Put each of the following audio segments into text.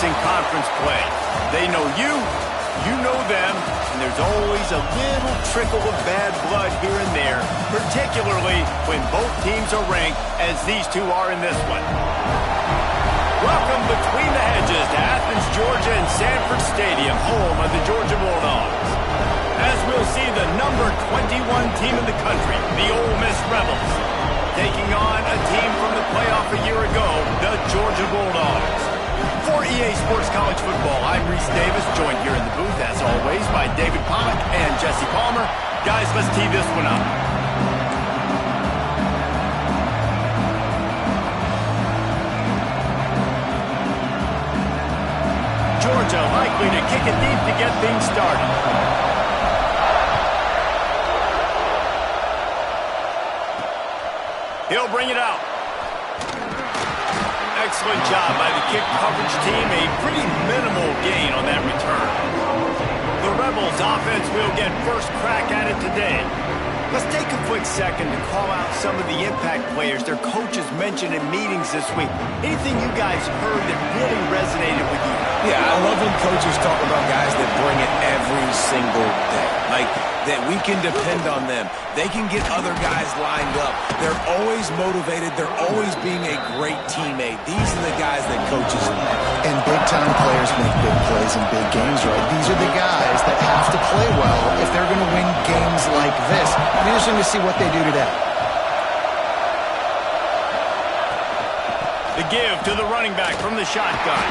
in conference play. They know you, you know them, and there's always a little trickle of bad blood here and there, particularly when both teams are ranked as these two are in this one. Welcome between the hedges to Athens, Georgia and Sanford Stadium, home of the Georgia Bulldogs. As we'll see the number 21 team in the country, the Ole Miss Rebels, taking on a team from the playoff a year ago, the Georgia Bulldogs. For EA Sports College Football, I'm Reese Davis, joined here in the booth, as always, by David Pollack and Jesse Palmer. Guys, let's tee this one up. Georgia likely to kick it deep to get things started. He'll bring it out. Excellent job by the kick coverage team. A pretty minimal gain on that return. The Rebels offense will get first crack at it today. Let's take a quick second to call out some of the impact players their coaches mentioned in meetings this week. Anything you guys heard that really resonated with you? Yeah, I love when coaches talk about guys that bring it every single day. Like, that we can depend on them. They can get other guys lined up. They're always motivated. They're always being a great teammate. These are the guys that coaches love. And big-time players make big plays in big games, right? These are the guys that have to play well if they're going to win games like this. It'll be interesting to see what they do today. The give to the running back from the shotgun.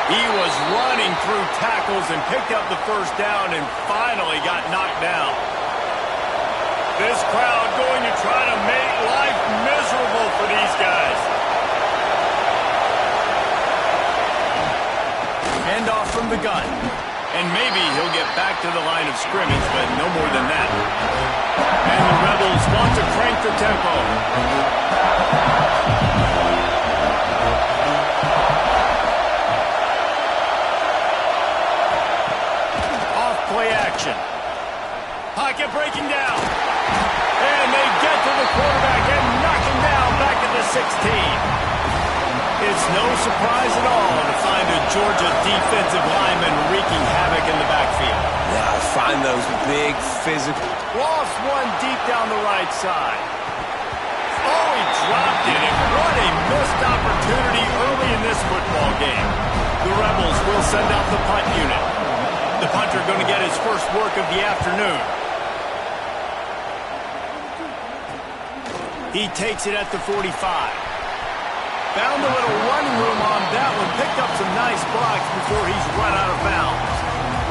He was running through tackles and picked up the first down and finally got knocked down. This crowd going to try to make life miserable for these guys. Handoff from the gun. And maybe he'll get back to the line of scrimmage, but no more than that. And the Rebels want to crank the tempo. Play action. Pocket breaking down. And they get to the quarterback and knock him down back at the 16. It's no surprise at all to find a Georgia defensive lineman wreaking havoc in the backfield. Yeah, I find those big physical. Lost one deep down the right side. Oh, he dropped it. And what a missed opportunity early in this football game. The Rebels will send out the punt unit. The punter going to get his first work of the afternoon. He takes it at the 45. Found a little running room on that one. Picked up some nice blocks before he's run out of bounds.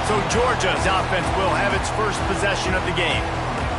So Georgia's offense will have its first possession of the game.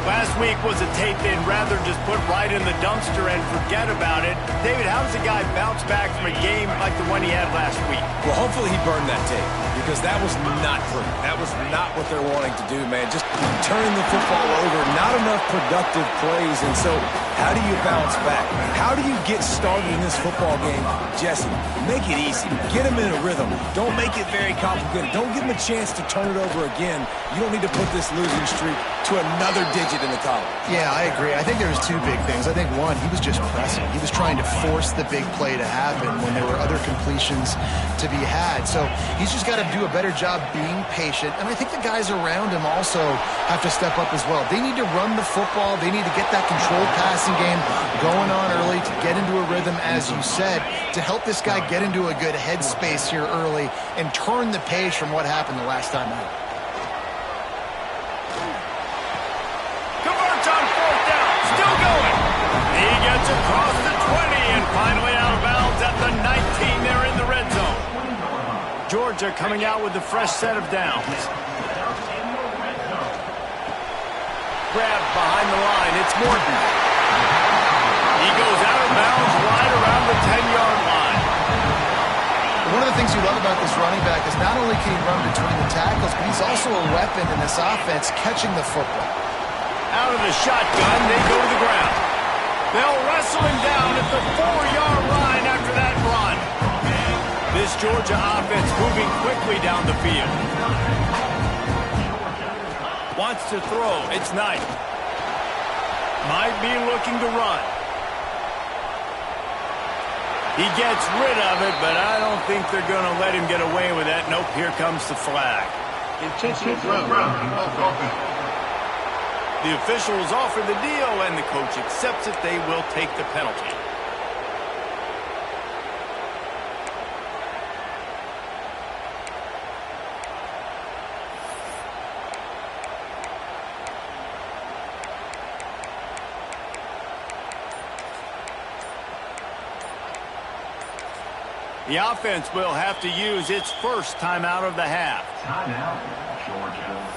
Last week was a tape they'd rather just put right in the dumpster and forget about it. David, how does a guy bounce back from a game like the one he had last week? Well, hopefully he burned that tape, because that was not pretty. That was not what they're wanting to do, man. Just turning the football over, not enough productive plays. And so how do you bounce back? How do you get started in this football game? Jesse, make it easy. Get him in a rhythm. Don't make it very complicated. Don't give him a chance to turn it over again. You don't need to put this losing streak to another digit in the column. Yeah, I agree. I think there was two big things. I think, one, he was just pressing. He was trying to force the big play to happen when there were other completions to be had. So he's just got to do a better job being patient. And I think the guys around him also have to step up as well. They need to run the football. They need to get that controlled passing game going on early to get into a rhythm, as you said, to help this guy get into a good headspace here early and turn the page from what happened the last time out. He gets across the 20 and finally out of bounds at the 19 there in the red zone. Georgia coming out with a fresh set of downs. Grabbed behind the line. It's Morton. He goes out of bounds right around the 10-yard line. One of the things you love about this running back is not only can he run between the tackles, but he's also a weapon in this offense catching the football. Out of the shotgun, they go to the ground. They'll wrestle him down at the 4-yard line after that run. This Georgia offense moving quickly down the field. Wants to throw. It's Knight. Might be looking to run. He gets rid of it, but I don't think they're going to let him get away with that. Nope, here comes the flag. Intentional throw. The officials offer the deal, and the coach accepts it. They will take the penalty. The offense will have to use its first timeout of the half. Timeout, Georgia.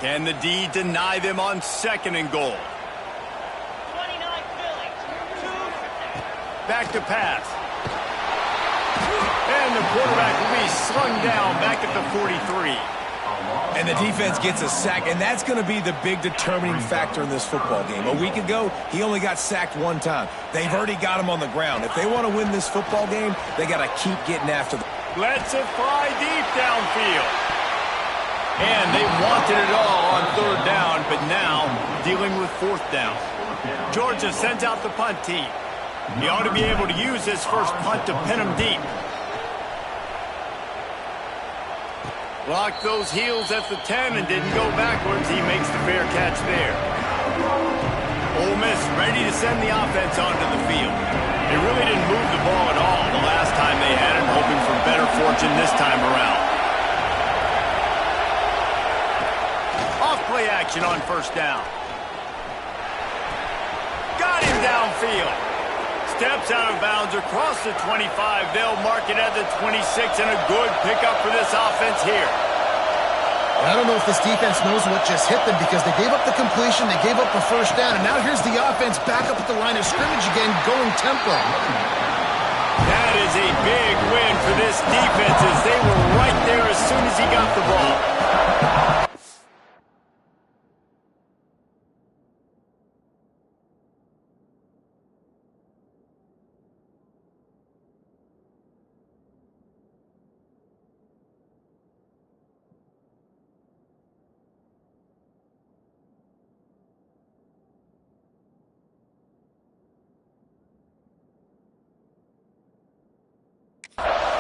Can the D deny them on 2nd and goal? 29 Philly. 2. Back to pass. And the quarterback will be slung down back at the 43. And the defense gets a sack, and that's going to be the big determining factor in this football game. A week ago, he only got sacked 1 time. They've already got him on the ground. If they want to win this football game, they got to keep getting after them. Lets it fly deep downfield. And they wanted it all on 3rd down, but now dealing with 4th down. Georgia sends out the punt team. He ought to be able to use this first punt to pin him deep. Blocked those heels at the 10 and didn't go backwards. He makes the fair catch there. Ole Miss ready to send the offense onto the field. They really didn't move the ball at all the last time they had it, hoping for better fortune this time around. Off-play action on 1st down. Got him downfield. Steps out of bounds across the 25. They'll mark it at the 26, and a good pickup for this offense here. I don't know if this defense knows what just hit them because they gave up the completion, they gave up the 1st down, and now here's the offense back up at the line of scrimmage again, going tempo. That is a big win for this defense as they were right there as soon as he got the ball.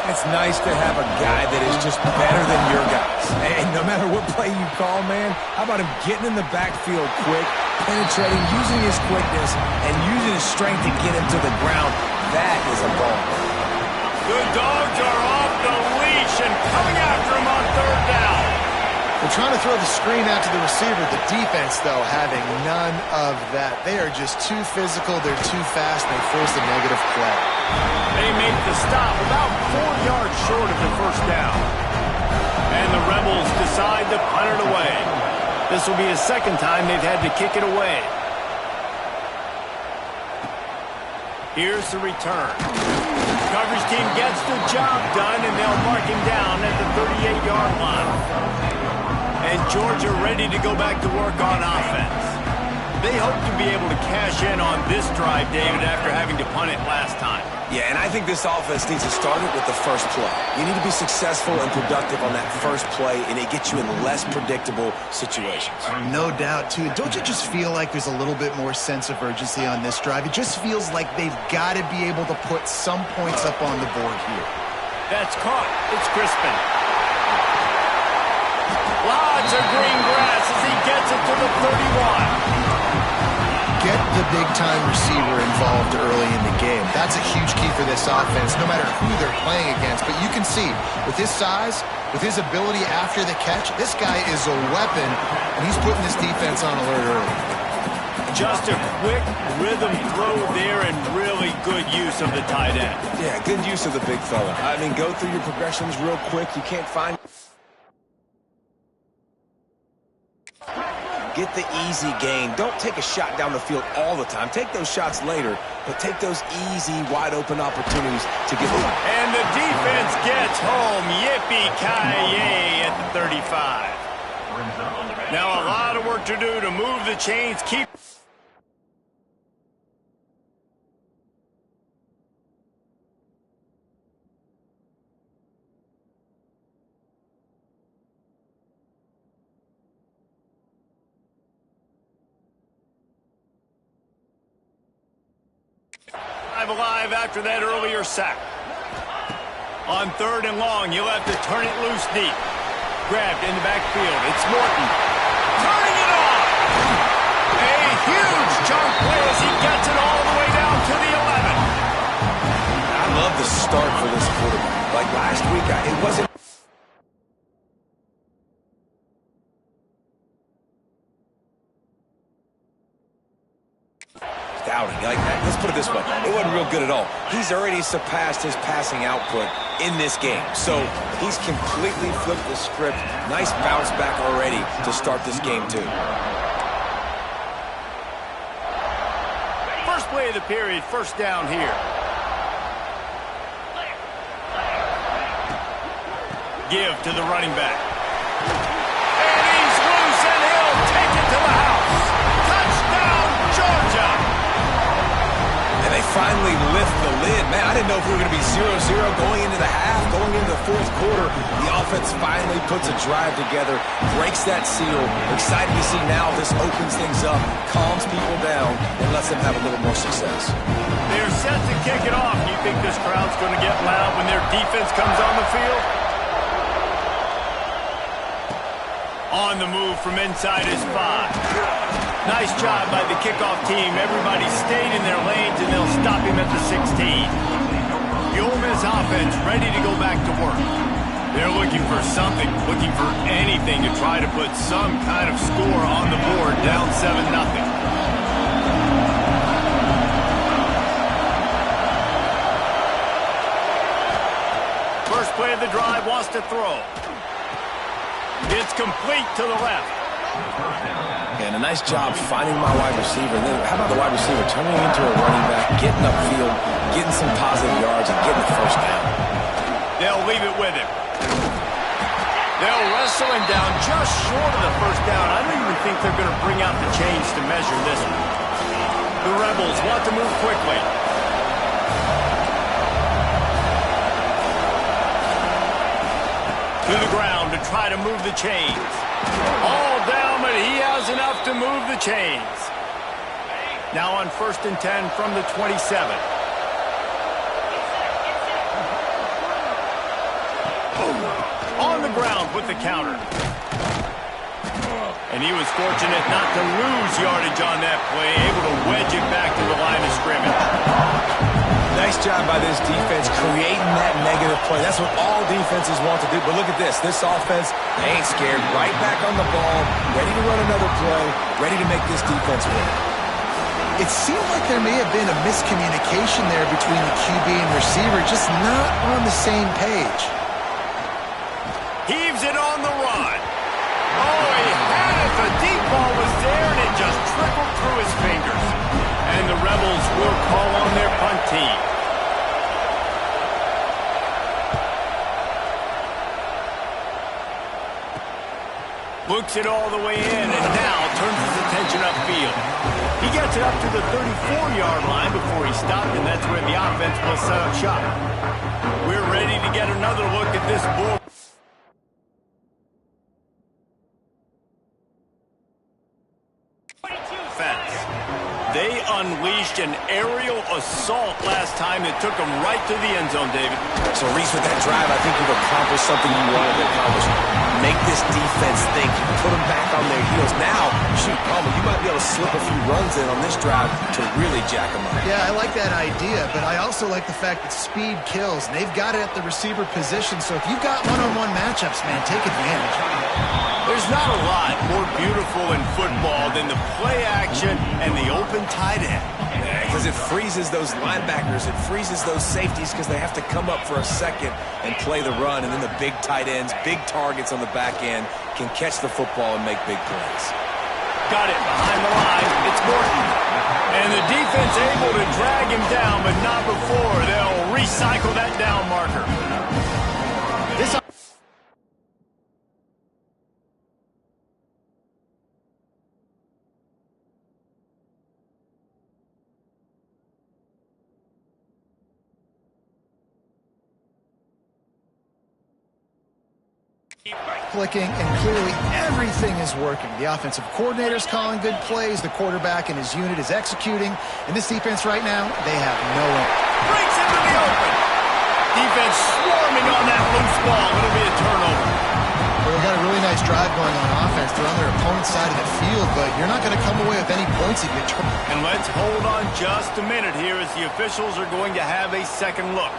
It's nice to have a guy that is just better than your guys. And no matter what play you call, man, how about him getting in the backfield quick, penetrating, using his quickness, and using his strength to get him to the ground? That is a ball. The Dogs are off the leash and coming after him on 3rd down. They're trying to throw the screen out to the receiver. The defense, though, having none of that. They are just too physical. They're too fast. They force a negative play. They make the stop about 4 yards short of the 1st down. And the Rebels decide to punt it away. This will be the 2nd time they've had to kick it away. Here's the return. Coverage team gets the job done, and they'll mark him down at the 38-yard line. And Georgia ready to go back to work on offense. They hope to be able to cash in on this drive, David, after having to punt it last time. Yeah, and I think this offense needs to start it with the first play. You need to be successful and productive on that first play, and it gets you in less predictable situations. No doubt, too. Don't you just feel like there's a little bit more sense of urgency on this drive? It just feels like they've got to be able to put some points up on the board here. That's caught. It's Crispin. Lots of green grass as he gets it to the 31. Get the big-time receiver involved early in the game. That's a huge key for this offense, no matter who they're playing against. But you can see, with his size, with his ability after the catch, this guy is a weapon, and he's putting this defense on alert early. Just a quick rhythm throw there and really good use of the tight end. Yeah, good use of the big fella. I mean, go through your progressions real quick. You can't find... Get the easy gain. Don't take a shot down the field all the time. Take those shots later, but take those easy, wide-open opportunities to get them. And the defense gets home. Yippee-ki-yay at the 35. Now a lot of work to do to move the chains. Keep... drive alive after that earlier sack. On 3rd and long, he'll have to turn it loose deep. Grabbed in the backfield. It's Morton. Turning it on! A huge chunk play as he gets it all the way down to the 11. I love the start for this quarterback. Like last week, it wasn't... doubting. Like, let's put it this way. It wasn't real good at all. He's already surpassed his passing output in this game. So he's completely flipped the script. Nice bounce back already to start this game, too. First play of the period, first down here. Give to the running back. And he's loose, and he'll take it to the house. Touchdown, Georgia! And they finally lift the lid. Man, I didn't know if we were going to be 0-0 going into the half, going into the fourth quarter. The offense finally puts a drive together, breaks that seal. Excited to see now this opens things up, calms people down, and lets them have a little more success. They're set to kick it off. Do you think this crowd's going to get loud when their defense comes on the field? On the move from inside his 5. Nice job by the kickoff team. Everybody stayed in their lanes, and they'll stop him at the 16. The Ole Miss offense ready to go back to work. They're looking for something, looking for anything to try to put some kind of score on the board, down 7-0. First play of the drive, wants to throw. It's complete to the left. And a nice job finding my wide receiver. And then how about the wide receiver turning into a running back, getting upfield, getting some positive yards, and getting the first down. They'll leave it with him. They'll wrestle him down just short of the first down. I don't even think they're going to bring out the chains to measure this one. The Rebels want to move quickly. To the ground to try to move the chains. All down, but he has enough to move the chains. Now on 1st and 10 from the 27. On the ground with the counter. And he was fortunate not to lose yardage on that play, able to wedge it back to the line of scrimmage. Nice job by this defense creating that negative play. That's what all defenses want to do. But look at this. This offense, they ain't scared. Right back on the ball, ready to run another play, ready to make this defense win. It seemed like there may have been a miscommunication there between the QB and receiver, just not on the same page. Heaves it on the run. Oh, he had it. The deep ball was there, and it just trickled through his fingers. And the Rebels will call on their punt team. Looks it all the way in, and now turns his attention upfield. He gets it up to the 34-yard line before he stopped, and that's where the offense will set up shop. We're ready to get another look at this bull. They unleashed an aerial assault last time that took them right to the end zone, David. So, Reese, with that drive, I think you've accomplished something you wanted to accomplish. Make this defense think. Put them back on their heels. Now, shoot, Palmer, you might be able to slip a few runs in on this drive to really jack them up. Yeah, I like that idea, but I also like the fact that speed kills. And they've got it at the receiver position, so if you've got one-on-one matchups, man, take advantage. There's not a lot more beautiful in football than the play action and the open tight end. Because it freezes those linebackers, it freezes those safeties because they have to come up for a second and play the run, and then the big tight ends, big targets on the back end can catch the football and make big plays. Got it behind the line. It's Morton. And the defense able to drag him down, but not before. They'll recycle that down marker. This clicking, and clearly everything is working. The offensive coordinator's calling good plays. The quarterback and his unit is executing. And this defense right now, they have no one. Breaks into the open. Defense swarming on that loose ball. It'll be a turnover. Well, they got a really nice drive going on offense. They're on their opponent's side of the field, but you're not going to come away with any points if you try. And let's hold on just a minute here as the officials are going to have a second look.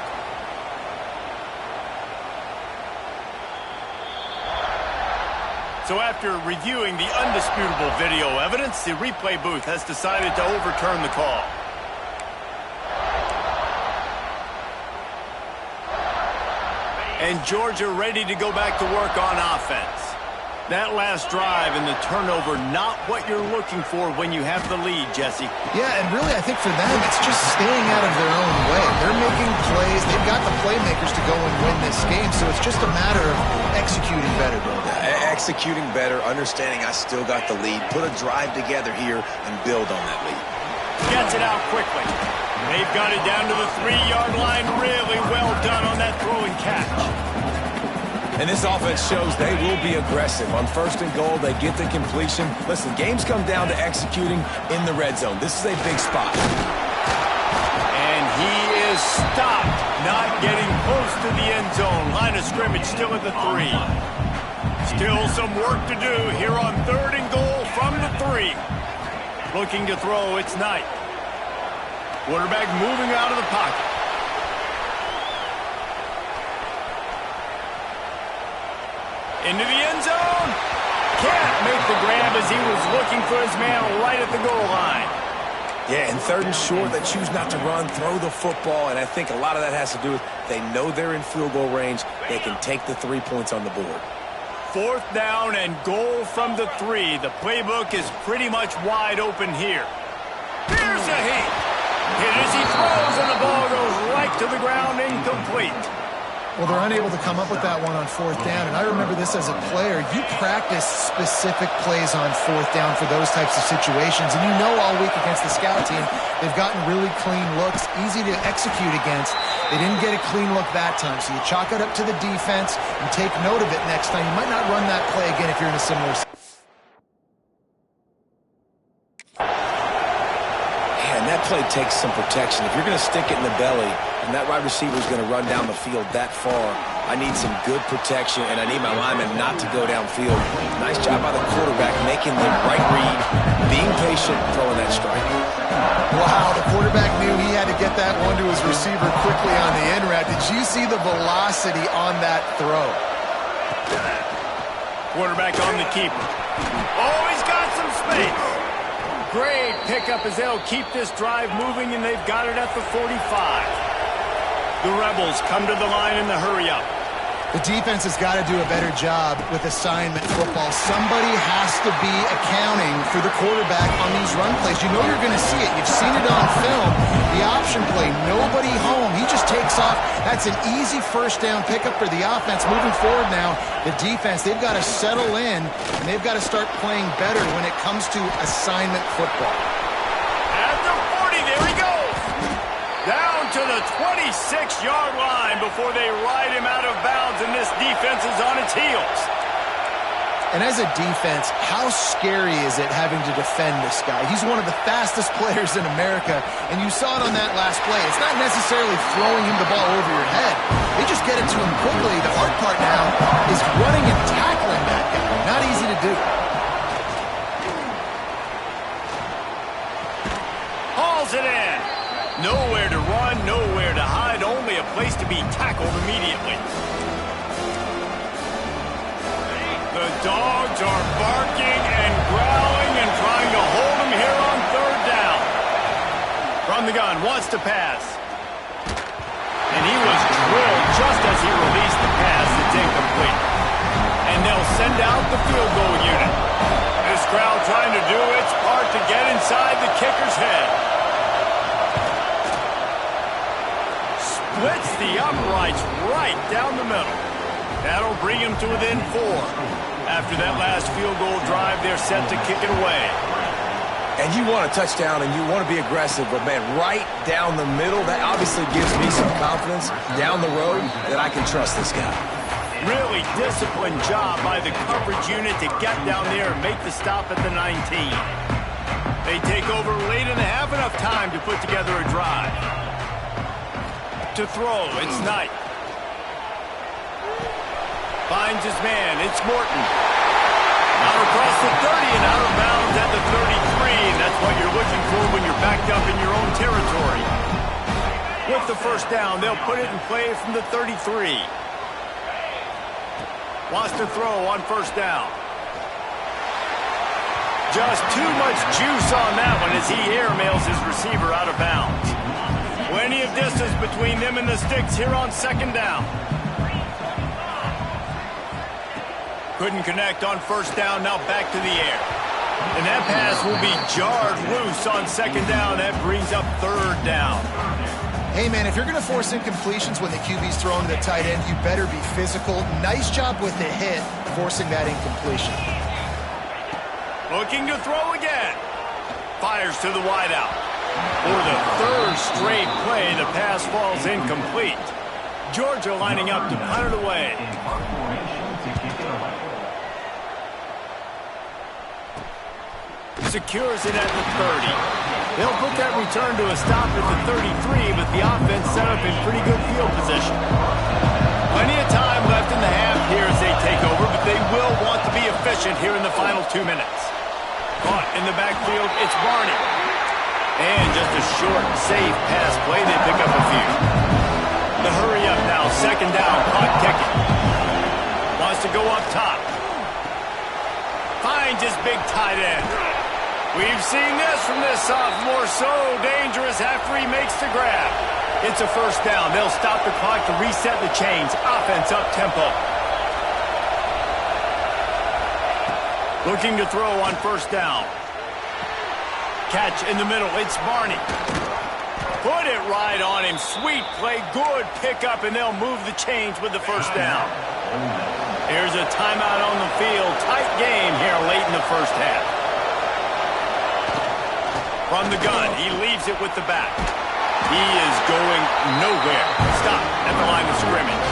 So after reviewing the undisputable video evidence, the replay booth has decided to overturn the call. And Georgia ready to go back to work on offense. That last drive and the turnover, not what you're looking for when you have the lead, Jesse. Yeah, and really I think for them it's just staying out of their own way. They're making plays. They've got the playmakers to go and win this game, so it's just a matter of executing better. Executing better, understanding I still got the lead, put a drive together here and build on that lead. Gets it out quickly. They've got it down to the 3-yard line. Really well done on that throw and catch. And this offense shows they will be aggressive. On 1st and goal, they get the completion. Listen, games come down to executing in the red zone. This is a big spot. And he is stopped, not getting close to the end zone. Line of scrimmage still at the 3. Still some work to do here on 3rd and goal from the 3. Looking to throw, it's Knight. Quarterback moving out of the pocket. Into the end zone. Can't make the grab as he was looking for his man right at the goal line. Yeah, and 3rd and short, they choose not to run, throw the football, and I think a lot of that has to do with they know they're in field goal range. They can take the 3 points on the board. 4th down and goal from the 3. The playbook is pretty much wide open here. Here's a heat. Hit as he throws, and the ball goes right to the ground, incomplete. Well, they're unable to come up with that one on 4th down, and I remember this as a player. You practice specific plays on 4th down for those types of situations, and you know all week against the scout team, they've gotten really clean looks, easy to execute against. They didn't get a clean look that time, so you chalk it up to the defense and take note of it next time. You might not run that play again if you're in a similar situation. That play takes some protection. If you're going to stick it in the belly and that wide receiver is going to run down the field that far, I need some good protection, and I need my lineman not to go downfield. Nice job by the quarterback making the right read, being patient, throwing that strike. Wow, the quarterback knew he had to get that one to his receiver quickly on the end route. Did you see the velocity on that throw? Quarterback on the keeper. Oh, he's got some space. Great pickup as they'll keep this drive moving, and they've got it at the 45. The Rebels come to the line in the hurry-up. The defense has got to do a better job with assignment football. Somebody has to be accounting for the quarterback on these run plays. You know you're going to see it. You've seen it on film. The option play, nobody home. He just takes off. That's an easy 1st down pickup for the offense. Moving forward now, the defense, they've got to settle in, and they've got to start playing better when it comes to assignment football. At the 40, there he goes. Down to the 26-yard line before they ride him out of bounds, and this defense is on its heels. And as a defense, how scary is it having to defend this guy? He's one of the fastest players in America, and you saw it on that last play. It's not necessarily throwing him the ball over your head. They just get it to him quickly. The hard part now is running and tackling that guy. Not easy to do. Hauls it in. Nowhere to run, nowhere to hide, only a place to be tackled immediately. The dogs are barking and growling and trying to hold him here on 3rd down. From the gun, wants to pass. And he was drilled just as he released the pass. It's incomplete. And they'll send out the field goal unit. This crowd trying to do its part to get inside the kicker's head. Splits the uprights right down the middle. That'll bring him to within 4. After that last field goal drive, they're set to kick it away. And you want a touchdown and you want to be aggressive, but man, right down the middle, that obviously gives me some confidence down the road that I can trust this guy. Really disciplined job by the coverage unit to get down there and make the stop at the 19. They take over late in the half, enough time to put together a drive. To throw, it's Knight. Finds his man, it's Morton. Out across the 30 and out of bounds at the 33. And that's what you're looking for when you're backed up in your own territory. With the first down, they'll put it in play from the 33. Wants to throw on first down. Just too much juice on that one as he airmails his receiver out of bounds. Plenty of distance between them and the sticks here on second down. Couldn't connect on first down, now back to the air. And that pass will be jarred loose on second down. That brings up third down. Hey, man, if you're going to force incompletions when the QB's throwing to the tight end, you better be physical. Nice job with the hit, forcing that incompletion. Looking to throw again. Fires to the wideout. For the third straight play, the pass falls incomplete. Georgia lining up to punt it away. Secures it at the 30. They'll put that return to a stop at the 33, but the offense set up in pretty good field position. Plenty of time left in the half here as they take over, but they will want to be efficient here in the final 2 minutes. Caught in the backfield, it's Barney. And just a short, safe pass play, they pick up a few. The hurry up now, second down, clock ticking. Wants to go up top. Finds his big tight end. We've seen this from this sophomore, so dangerous after he makes the grab. It's a first down. They'll stop the clock to reset the chains. Offense up tempo. Looking to throw on first down. Catch in the middle. It's Barney. Put it right on him. Sweet play. Good pickup, and they'll move the chains with the first down. Here's a timeout on the field. Tight game here late in the first half. From the gun, he leaves it with the back. He is going nowhere. Stop at the line of scrimmage.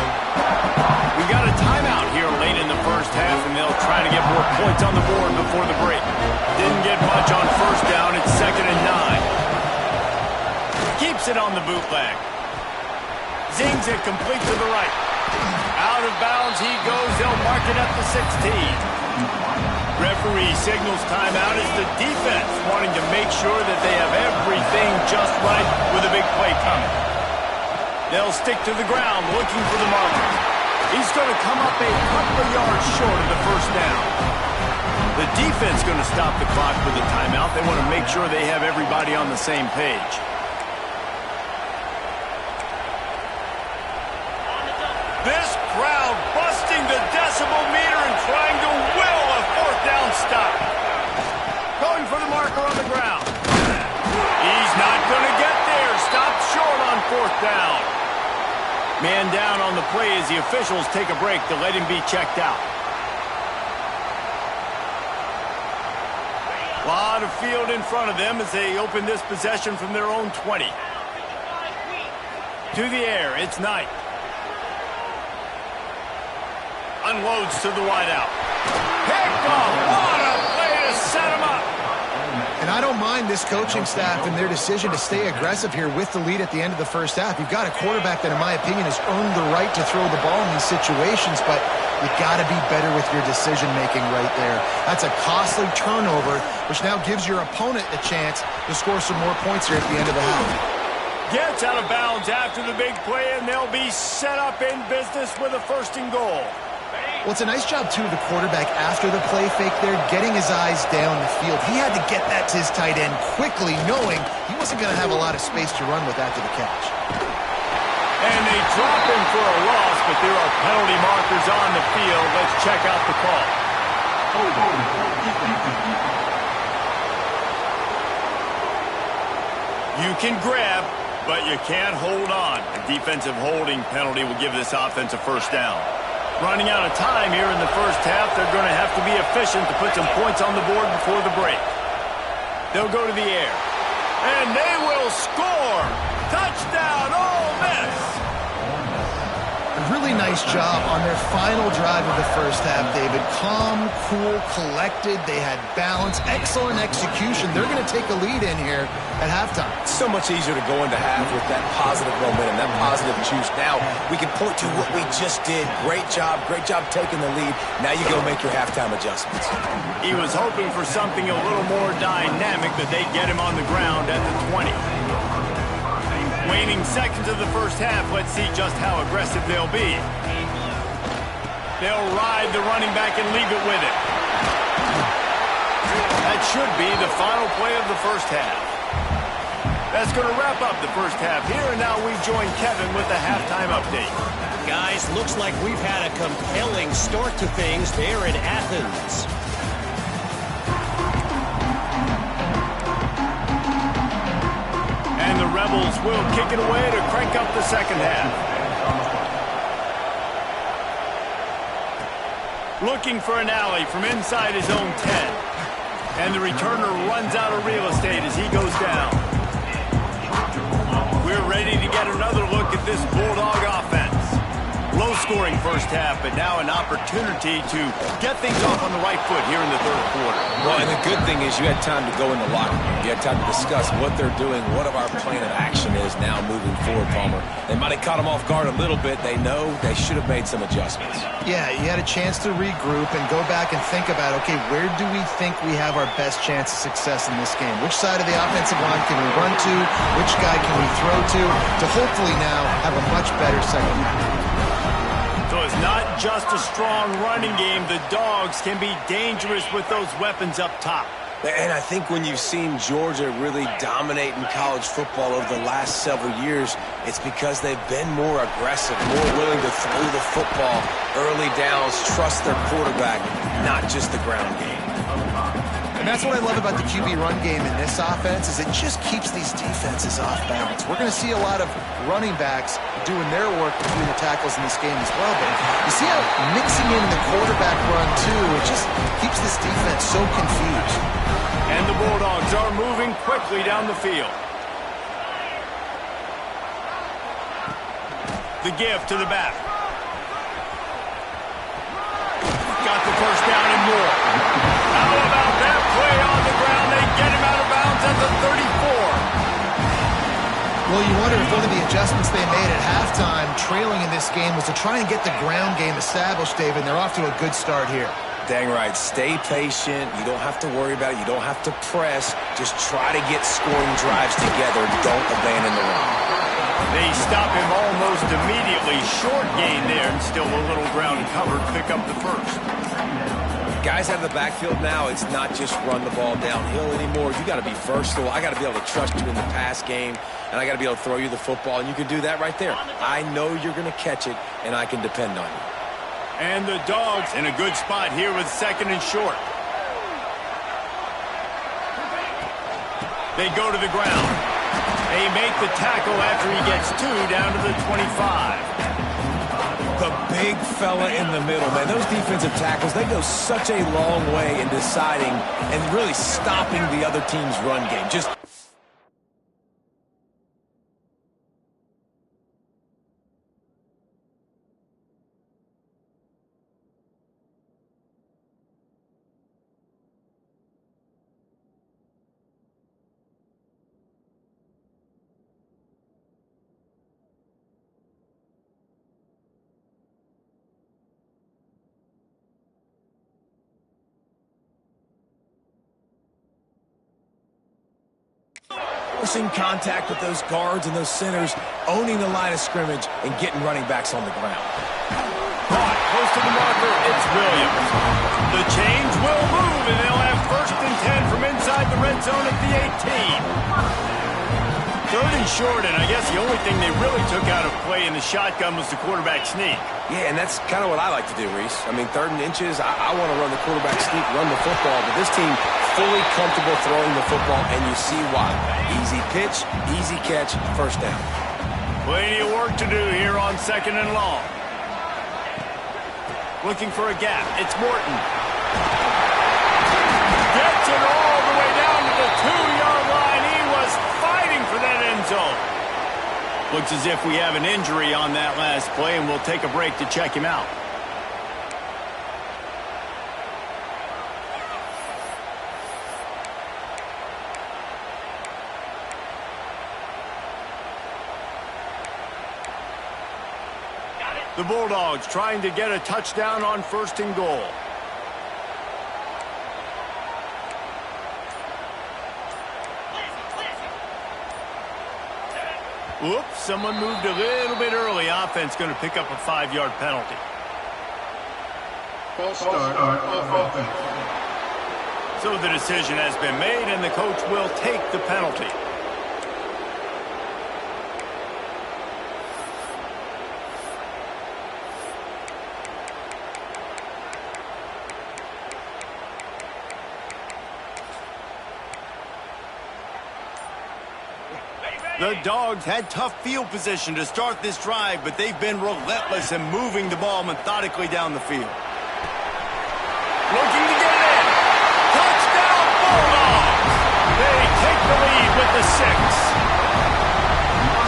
We got a timeout here late in the first half, and they'll try to get more points on the board before the break. Didn't get much on first down. It's 2nd and 9. Keeps it on the bootleg. Zings it complete to the right. Out of bounds he goes. They'll mark it at the 16. Referee signals timeout as the defense wanting to make sure that they have everything just right with a big play coming. They'll stick to the ground looking for the marker. He's going to come up a couple of yards short of the first down. The defense going to stop the clock with a timeout. They want to make sure they have everybody on the same page. This crowd busting the decibel meter and trying to will a fourth down stop. Going for the marker on the ground. He's not going to get there. Stopped short on fourth down. Man down on the play as the officials take a break to let him be checked out. A lot of field in front of them as they open this possession from their own 20. To the air, it's Knight. Unloads to the wideout. Pick off! What a play to set him up! And I don't mind this coaching staff and their decision to stay aggressive here with the lead at the end of the first half. You've got a quarterback that, in my opinion, has earned the right to throw the ball in these situations, but you've got to be better with your decision-making right there. That's a costly turnover, which now gives your opponent a chance to score some more points here at the end of the half. Gets out of bounds after the big play, and they'll be set up in business with a 1st and goal. Well, it's a nice job, too, of the quarterback after the play fake there, getting his eyes down the field. He had to get that to his tight end quickly, knowing he wasn't going to have a lot of space to run with after the catch. And they drop him for a loss, but there are penalty markers on the field. Let's check out the call. You can grab, but you can't hold on. A defensive holding penalty will give this offense a first down. Running out of time here in the first half, they're going to have to be efficient to put some points on the board before the break. They'll go to the air. And they will score! Touchdown, Ole Miss! really nice job on their final drive of the first half, David. Calm, cool, collected. They had balance, excellent execution. They're going to take a lead in here at halftime. It's so much easier to go into half with that positive momentum, that positive juice. Now we can point to what we just did. Great job taking the lead. Now you go make your halftime adjustments. He was hoping for something a little more dynamic, but they get him on the ground at the 20. Waning seconds of the first half, let's see just how aggressive they'll be. They'll ride the running back and leave it with it. That should be the final play of the first half. That's going to wrap up the first half here, and now we join Kevin with the halftime update. Guys, looks like we've had a compelling start to things there in Athens. And the Rebels will kick it away to crank up the second half. Looking for an alley from inside his own 10. And the returner runs out of real estate as he goes down. We're ready to get another look at this Bulldog offense. Low-scoring first half, but now an opportunity to get things off on the right foot here in the third quarter. Well, and the good thing is you had time to go in the locker room. You had time to discuss what they're doing, what our plan of action is now moving forward, Palmer. They might have caught them off guard a little bit. They know they should have made some adjustments. Yeah, you had a chance to regroup and go back and think about, okay, where do we think we have our best chance of success in this game? Which side of the offensive line can we run to? Which guy can we throw to hopefully now have a much better second half? So it's not just a strong running game. The Dogs can be dangerous with those weapons up top. And I think when you've seen Georgia really dominate in college football over the last several years, it's because they've been more aggressive, more willing to throw the football early downs, trust their quarterback, not just the ground game. And that's what I love about the QB run game in this offense is it just keeps these defenses off balance. We're going to see a lot of running backs doing their work between the tackles in this game as well. But you see how mixing in the quarterback run, too, it just keeps this defense so confused. And the Bulldogs are moving quickly down the field. The give to the back. Got the first down and more. How about that play on the ground? They get him out of bounds at the 34. Well, you wonder if one of the adjustments they made at halftime, trailing in this game, was to try and get the ground game established, David, and they're off to a good start here. Dang right. Stay patient. You don't have to worry about it. You don't have to press. Just try to get scoring drives together. Don't abandon the run. They stop him almost immediately. Short gain there, and still a little ground covered. Pick up the first. Guys out of the backfield now, it's not just run the ball downhill anymore. You got to be versatile. I got to be able to trust you in the pass game, and I got to be able to throw you the football, and you can do that right there. I know you're going to catch it, and I can depend on you. And the Dogs in a good spot here with second and short. They go to the ground. They make the tackle after he gets two down to the 25. The big fella in the middle, man. Those defensive tackles, they go such a long way in deciding and really stopping the other team's run game. Just forcing contact with those guards and those centers, owning the line of scrimmage, and getting running backs on the ground. Caught close to the marker, it's Williams. The chains will move, and they'll have first and 10 from inside the red zone at the 18. Third and short, and I guess the only thing they really took out of play in the shotgun was the quarterback sneak. Yeah, and that's kind of what I like to do, Reese. I mean, third and inches, I want to run the quarterback sneak, run the football, but this team fully comfortable throwing the football, and you see why. Easy pitch, easy catch, first down. Plenty of work to do here on second and long. Looking for a gap. It's Morton. Gets it all the way down to the 2-yard line. He was fighting for that end zone. Looks as if we have an injury on that last play, and we'll take a break to check him out. The Bulldogs trying to get a touchdown on 1st and goal. Whoops, someone moved a little bit early. Offense going to pick up a 5-yard penalty. False start of offense. So the decision has been made, and the coach will take the penalty. The Dogs had tough field position to start this drive, but they've been relentless in moving the ball methodically down the field. Looking to get it in. Touchdown, Bulldogs! They take the lead with the 6.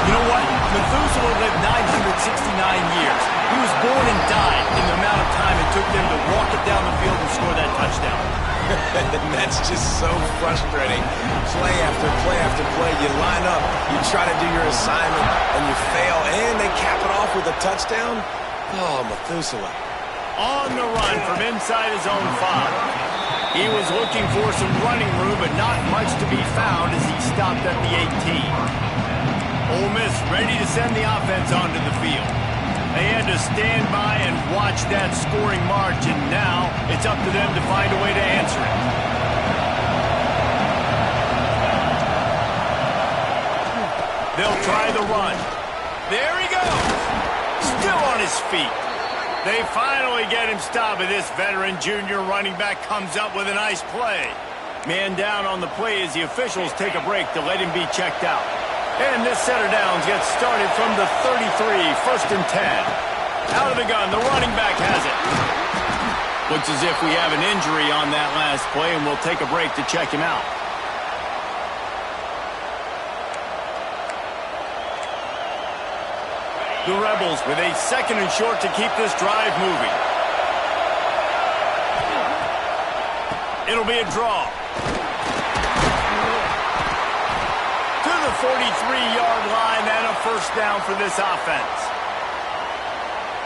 You know what? Methuselah lived 969 years. He was born and died in the amount of time it took them to walk it down the field and score that touchdown. And that's just so frustrating. Play after play after play. You line up, you try to do your assignment, and you fail, and they cap it off with a touchdown? Oh, Methuselah. On the run from inside his own 5. He was looking for some running room, but not much to be found as he stopped at the 18. Ole Miss ready to send the offense onto the field. They had to stand by and watch that scoring march, and now it's up to them to find a way to answer it. They'll try the run. There he goes. Still on his feet. They finally get him stopped, and this veteran junior running back comes up with a nice play. Man down on the play as the officials take a break to let him be checked out. And this set of downs gets started from the 33, 1st and 10. Out of the gun, the running back has it. Looks as if we have an injury on that last play, and we'll take a break to check him out. The Rebels with a 2nd and short to keep this drive moving. It'll be a draw. 43-yard line and a 1st down for this offense.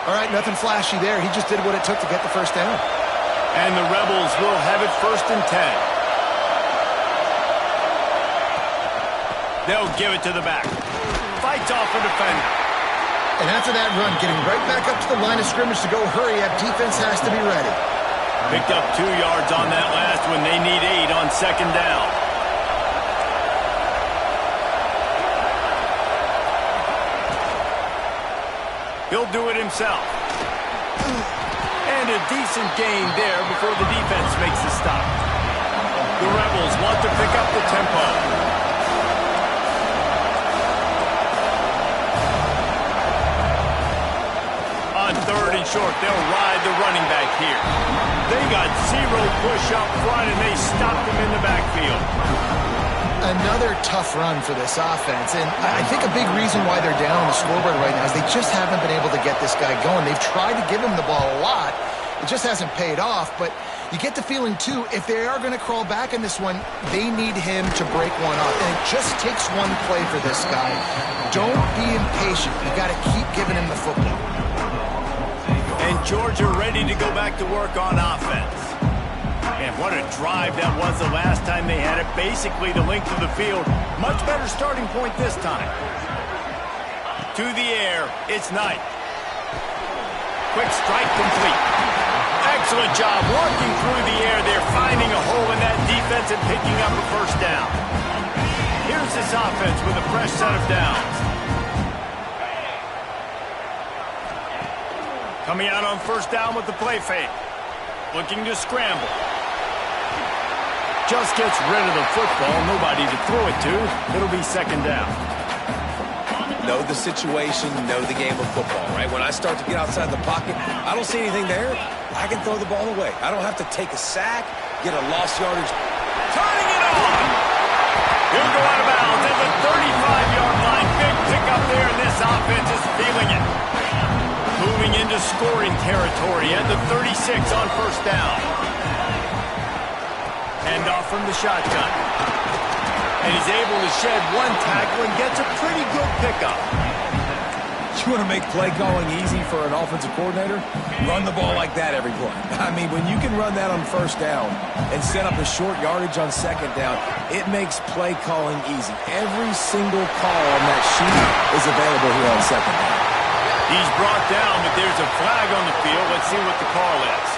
All right, nothing flashy there. He just did what it took to get the 1st down. And the Rebels will have it 1st and 10. They'll give it to the back. Fights off a defender. And after that run, getting right back up to the line of scrimmage to go hurry up, defense has to be ready. Picked up 2 yards on that last one. They need 8 on 2nd down. He'll do it himself. And a decent gain there before the defense makes the stop. The Rebels want to pick up the tempo. On 3rd and short, they'll ride the running back here. They got 0 push up front, and they stopped him in the backfield. Another tough run for this offense, and I think a big reason why they're down on the scoreboard right now is they just haven't been able to get this guy going. They've tried to give him the ball a lot. It just hasn't paid off, but you get the feeling, too, if they are going to crawl back in this one, they need him to break one off, and it just takes one play for this guy. Don't be impatient. You got to keep giving him the football. And Georgia ready to go back to work on offense. Man, what a drive that was the last time they had it. Basically the length of the field. Much better starting point this time. To the air, it's Knight. Quick strike complete. Excellent job working through the air. They're finding a hole in that defense and picking up a 1st down. Here's this offense with a fresh set of downs. Coming out on 1st down with the play fake. Looking to scramble. Just gets rid of the football. Nobody to throw it to. It'll be 2nd down. Know the situation, know the game of football, right? When I start to get outside the pocket, I don't see anything there. I can throw the ball away. I don't have to take a sack, get a lost yardage. Turning it on! He'll go out of bounds at the 35-yard line. Big pickup there, and this territory at the 36 on first down. Hand off from the shotgun. And he's able to shed one tackle and gets a pretty good pickup. You want to make play calling easy for an offensive coordinator? Run the ball like that every play. I mean, when you can run that on first down and set up a short yardage on second down, it makes play calling easy. Every single call on that sheet is available here on second down. He's brought down, but there's a flag on the field. Let's see what the call is.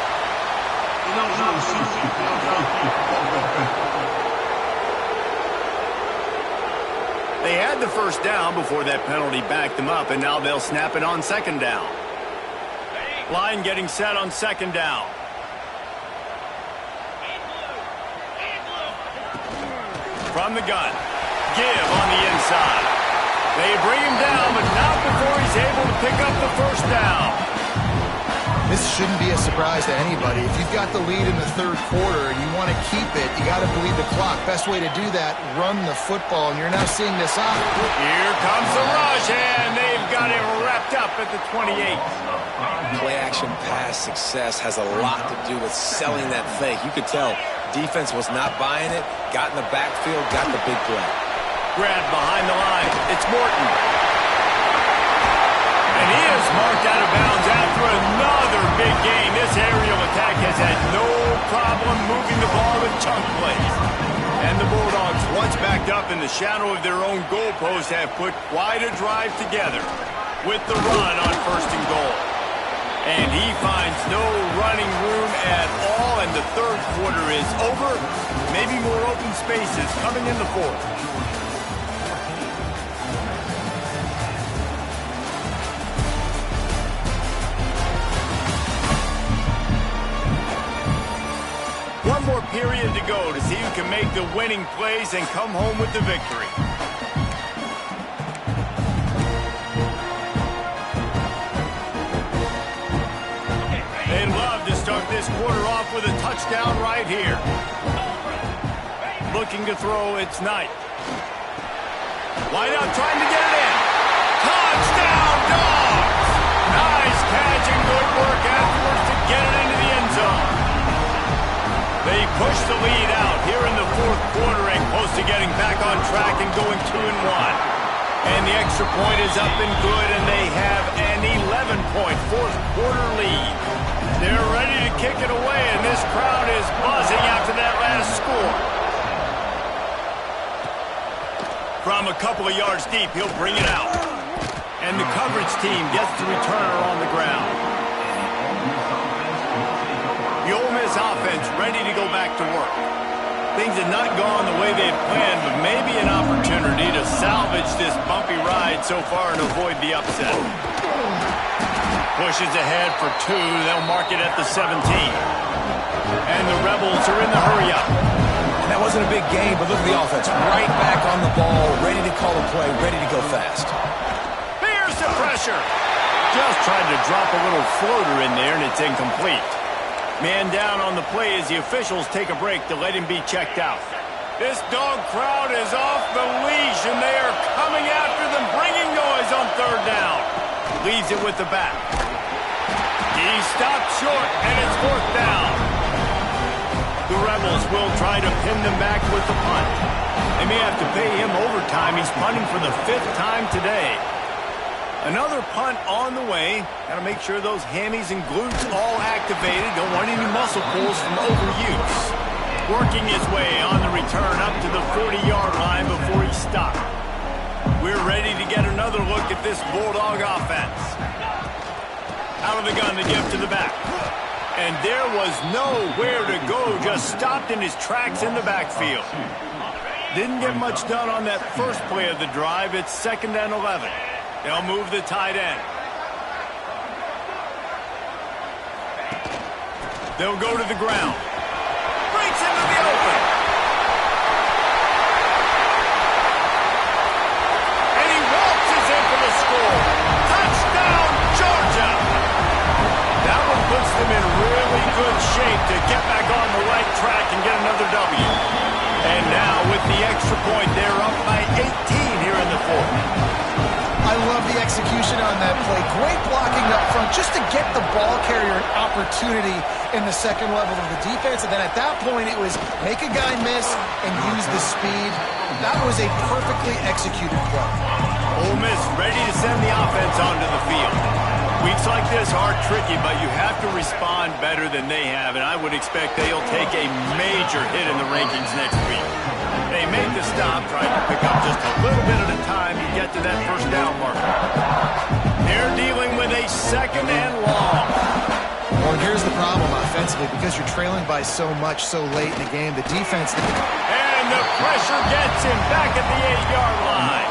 They had the first down before that penalty backed them up, and now they'll snap it on second down. Line getting set on second down. From the gun. Give on the inside. They bring him down, but not before he's able to pick up the first down. This shouldn't be a surprise to anybody. If you've got the lead in the third quarter and you want to keep it, you got to bleed the clock. Best way to do that, run the football, and you're now seeing this up. Here comes the rush, and they've got it wrapped up at the 28. Play-action pass success has a lot to do with selling that fake. You could tell defense was not buying it, got in the backfield, got the big play. Grab behind the line. It's Morton. And he is marked out of bounds after another big game. This aerial attack has had no problem moving the ball with chunk plays. And the Bulldogs, once backed up in the shadow of their own goalpost, have put quite a drive together with the run on first and goal. And he finds no running room at all, and the third quarter is over. Maybe more open spaces coming in the fourth. One more period to go to see who can make the winning plays and come home with the victory. They'd love to start this quarter off with a touchdown right here. Looking to throw, it's Knight. Wide out, trying to get it in. Touchdown, Dogs! Nice catch and good work afterwards to get it into the end zone. They push the lead out here in the fourth quarter and close to getting back on track and going 2-1. And the extra point is up and good, and they have an 11-point fourth quarter lead. They're ready to kick it away, and this crowd is buzzing after that last score. From a couple of yards deep, he'll bring it out. And the coverage team gets the returner on the ground. The Ole Miss offense ready to go back to work. Things have not gone the way they've planned, but maybe an opportunity to salvage this bumpy ride so far and avoid the upset. Pushes ahead for two. They'll mark it at the 17. And the Rebels are in the hurry-up. That wasn't a big game, but look at the offense. Right back on the ball, ready to call a play, ready to go fast. Here's the pressure. Just tried to drop a little floater in there, and it's incomplete. Man down on the play as the officials take a break to let him be checked out. This dog crowd is off the leash, and they are coming after them, bringing noise on third down. Leaves it with the back. He stopped short, and it's fourth down. The Rebels will try to pin them back with the punt. They may have to pay him overtime. He's punting for the fifth time today. Another punt on the way. Got to make sure those hammies and glutes all activated. Don't want any muscle pulls from overuse. Working his way on the return up to the 40-yard line before he stopped. We're ready to get another look at this Bulldog offense. Out of the gun to give to the back. And there was nowhere to go. Just stopped in his tracks in the backfield. Didn't get much done on that first play of the drive. It's 2nd and 11. They'll move the tight end. They'll go to the ground. Breaks into the open. And he waltzes in for the score. Touchdown, Georgia. That one puts them in really good shape to get back on the right track and get another W. And now with the extra point, they're up by 18 here in the fourth. I love the execution on that play. Great blocking up front just to get the ball carrier an opportunity in the second level of the defense. And then at that point, it was make a guy miss and use the speed. That was a perfectly executed play. Ole Miss ready to send the offense onto the field. Weeks like this are tricky, but you have to respond better than they have, and I would expect they'll take a major hit in the rankings next week. They make the stop, trying to pick up just a little bit at a time to get to that first down marker. They're dealing with a second and long. Well, and here's the problem offensively, because you're trailing by so much so late in the game, the defense... And the pressure gets him back at the 8-yard line.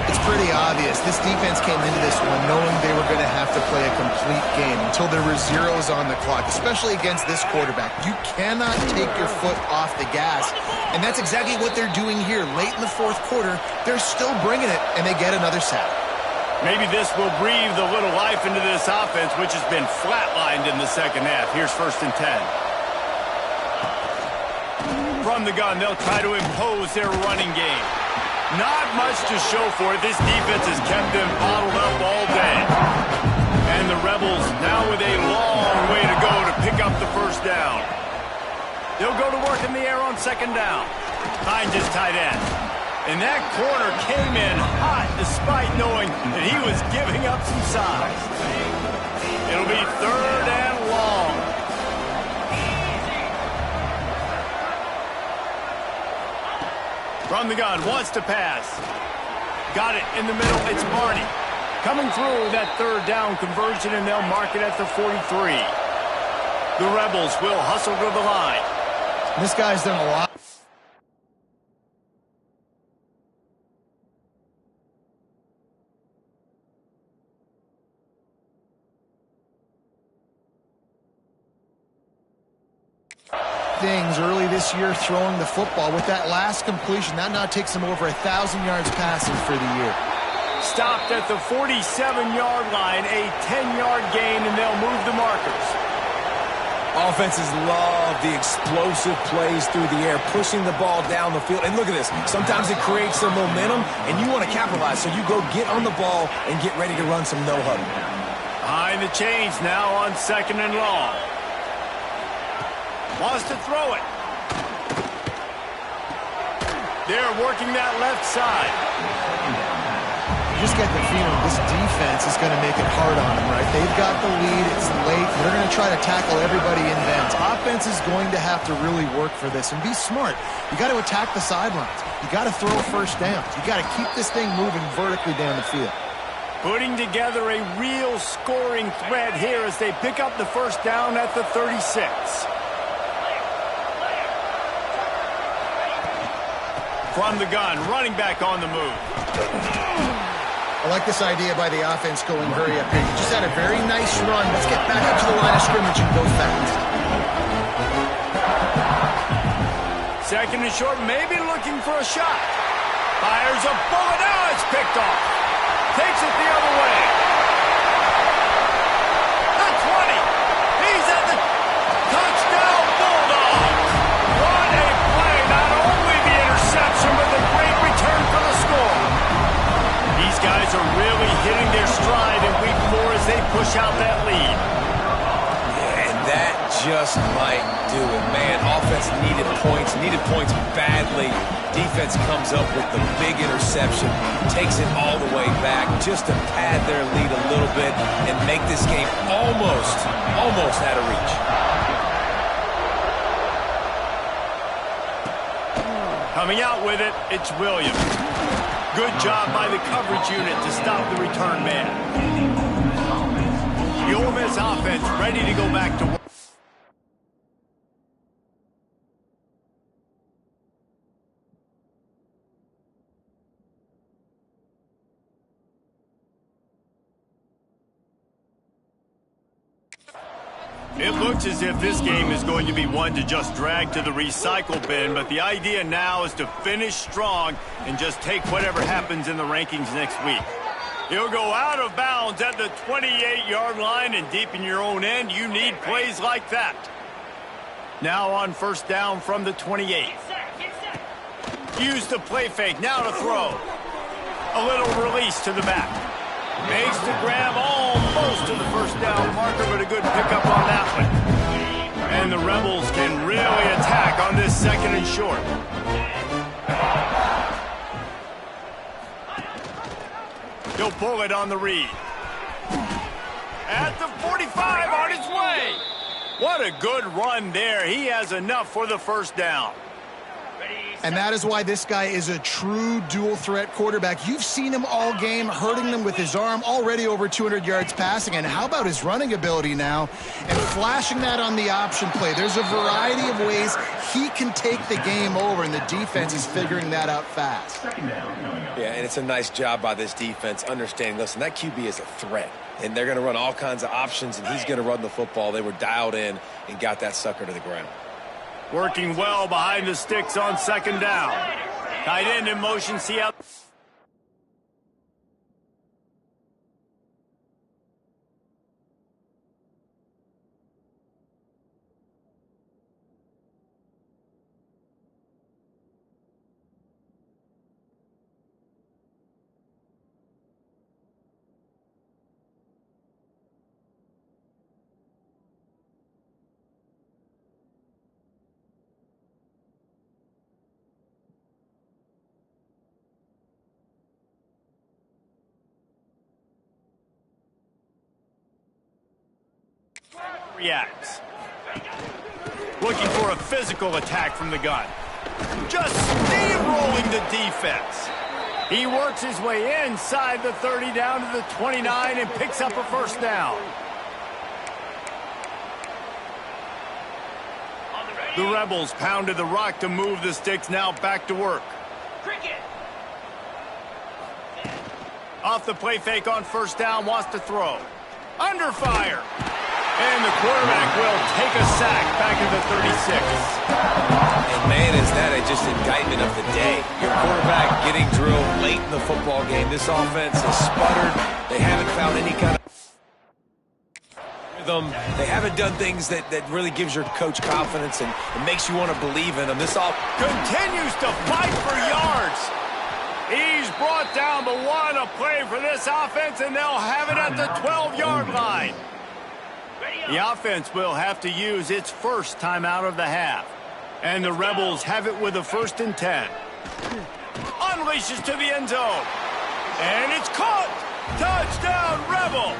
It's pretty obvious. This defense came into this one knowing they were going to have to play a complete game until there were zeros on the clock, especially against this quarterback. You cannot take your foot off the gas, and that's exactly what they're doing here. Late in the fourth quarter, they're still bringing it, and they get another sack. Maybe this will breathe a little life into this offense, which has been flatlined in the second half. Here's 1st and 10. From the gun, they'll try to impose their running game. Not much to show for it. This defense has kept them bottled up all day. And the Rebels now with a long way to go to pick up the first down. They'll go to work in the air on 2nd down. Behind his tight end. And that corner came in hot despite knowing that he was giving up some size. It'll be 3rd and long. From the gun, wants to pass. Got it in the middle, it's Barney. Coming through that 3rd down conversion, and they'll mark it at the 43. The Rebels will hustle to the line. This guy's done a lot. Things early this year throwing the football with that last completion. That now takes him over 1,000 yards passing for the year. Stopped at the 47-yard line, a 10-yard gain, and they'll move the markers. Offenses love the explosive plays through the air, pushing the ball down the field. And look at this. Sometimes it creates some momentum, and you want to capitalize. So you go get on the ball and get ready to run some no-huddle. Behind the chains now on 2nd and long. Wants to throw it. They're working that left side. You just get the feeling this defense is going to make it hard on them, right? They've got the lead. It's late. They're going to try to tackle everybody in bounds. Offense is going to have to really work for this and be smart. You got to attack the sidelines. You got to throw first downs. You got to keep this thing moving vertically down the field. Putting together a real scoring threat here as they pick up the first down at the 36. From the gun, running back on the move. I like this idea by the offense going hurry up here. You just had a very nice run. Let's get back up to the line of scrimmage and go fast. 2nd and short, maybe looking for a shot. Fires a bullet. Now it's picked off. Takes it the other way. The 20. He's at the touchdown Bulldogs. What a play. Not only the interception, but the great return for the score. These guys are really hitting their stride in week 4 as they push out that lead. Yeah, and that just might do it, man. Offense needed points badly. Defense comes up with the big interception, takes it all the way back just to pad their lead a little bit and make this game almost out of reach. Coming out with it, it's Williams. Good job by the coverage unit to stop the return man. The Ole Miss offense ready to go back to work. It looks as if this game is going to be one to just drag to the recycle bin, but the idea now is to finish strong and just take whatever happens in the rankings next week. He'll go out of bounds at the 28-yard line, and deep in your own end, you need plays like that. Now on 1st down from the 28. Use the play fake, now to throw. A little release to the back. Makes the grab almost to the first down marker, but a good pickup on that one. And the Rebels can really attack on this 2nd and short. He'll pull it on the read. At the 45, on his way. What a good run there. He has enough for the first down. And that is why this guy is a true dual-threat quarterback. You've seen him all game, hurting them with his arm, already over 200 yards passing. And how about his running ability now? And flashing that on the option play. There's a variety of ways he can take the game over, and the defense is figuring that out fast. Yeah, and it's a nice job by this defense understanding, listen, that QB is a threat. And they're going to run all kinds of options, and he's going to run the football. They were dialed in and got that sucker to the ground. Working well behind the sticks on 2nd down. Tight end in motion, see how... reacts. Looking for a physical attack from the gun. Just steamrolling the defense. He works his way inside the 30 down to the 29 and picks up a first down. The Rebels pounded the rock to move the sticks, now back to work. Off the play fake on first down, wants to throw. Under fire. And the quarterback will take a sack back at the 36. And man, is that just indictment of the day. Your quarterback getting drilled late in the football game. This offense has sputtered. They haven't found any kind of rhythm. They haven't done things that really gives your coach confidence and makes you want to believe in them. This all continues to fight for yards. He's brought down, but what a play for this offense, and they'll have it at the 12-yard line. The offense will have to use its first timeout of the half. And the Rebels have it with a 1st and 10. Unleashes to the end zone. And it's caught. Touchdown, Rebels.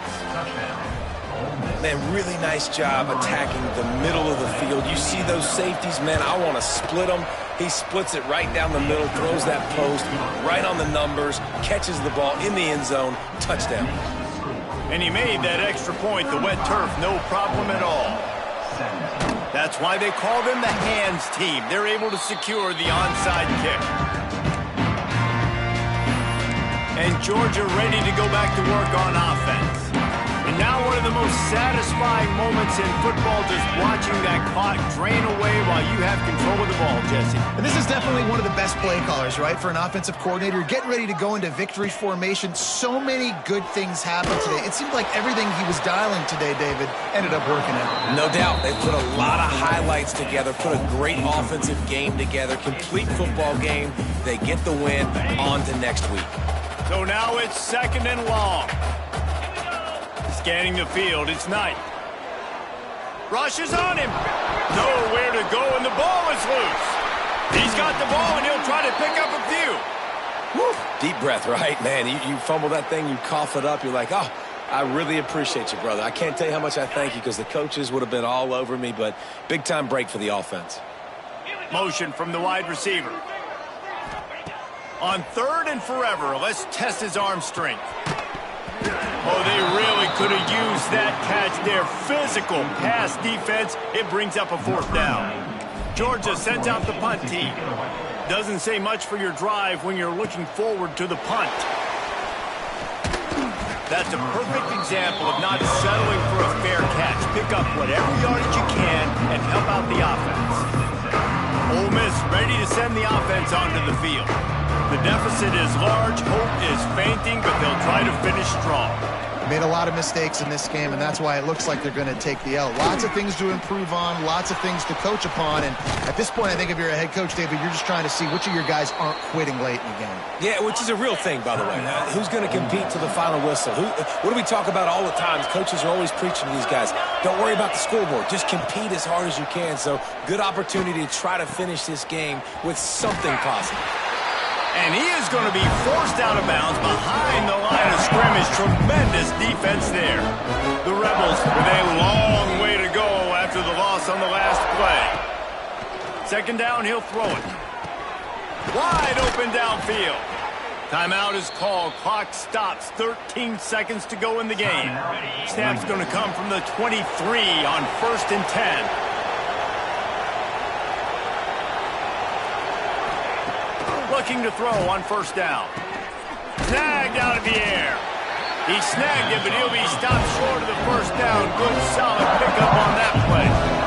Man, really nice job attacking the middle of the field. You see those safeties, man, I want to split them. He splits it right down the middle, throws that post, right on the numbers, catches the ball in the end zone, touchdown. And he made that extra point, the wet turf, no problem at all. That's why they call them the hands team. They're able to secure the onside kick. And Georgia ready to go back to work on offense. And now one of the most satisfying moments in football, just watching that clock drain away while you have control of the ball, Jesse. And this is definitely one of the best play callers, right, for an offensive coordinator. Getting ready to go into victory formation. So many good things happened today. It seemed like everything he was dialing today, David, ended up working out. No doubt. They put a lot of highlights together, put a great offensive game together, complete football game. They get the win. On to next week. So now it's 2nd and long. Scanning the field, it's Knight. Rushes on him. Nowhere to go, and the ball is loose. He's got the ball, and he'll try to pick up a few. Woo. Deep breath, right? Man, you fumble that thing, you cough it up, you're like, oh, I really appreciate you, brother. I can't tell you how much I thank you because the coaches would have been all over me, but big-time break for the offense. Motion from the wide receiver. On 3rd and forever, let's test his arm strength. Oh, they really could have used that catch there. Physical pass defense. It brings up a 4th down. Georgia sends out the punt team. Doesn't say much for your drive when you're looking forward to the punt. That's a perfect example of not settling for a fair catch. Pick up whatever yardage you can and help out the offense. Ole Miss ready to send the offense onto the field. The deficit is large, hope is fainting, but they'll try to finish strong. Made a lot of mistakes in this game, and that's why it looks like they're going to take the L. Lots of things to improve on, lots of things to coach upon, and at this point, I think if you're a head coach, David, you're just trying to see which of your guys aren't quitting late in the game. Yeah, which is a real thing, by the way. Who's going to compete to the final whistle? What do we talk about all the time? Coaches are always preaching to these guys. Don't worry about the scoreboard. Just compete as hard as you can. So, good opportunity to try to finish this game with something positive. And he is going to be forced out of bounds behind the line of scrimmage. Tremendous defense there. The Rebels with a long way to go after the loss on the last play. Second down, he'll throw it. Wide open downfield. Timeout is called. Clock stops. 13 seconds to go in the game. Snap's going to come from the 23 on 1st and 10. Looking to throw on 1st down. Snagged out of the air. He snagged it, but he'll be stopped short of the 1st down. Good, solid pickup on that play.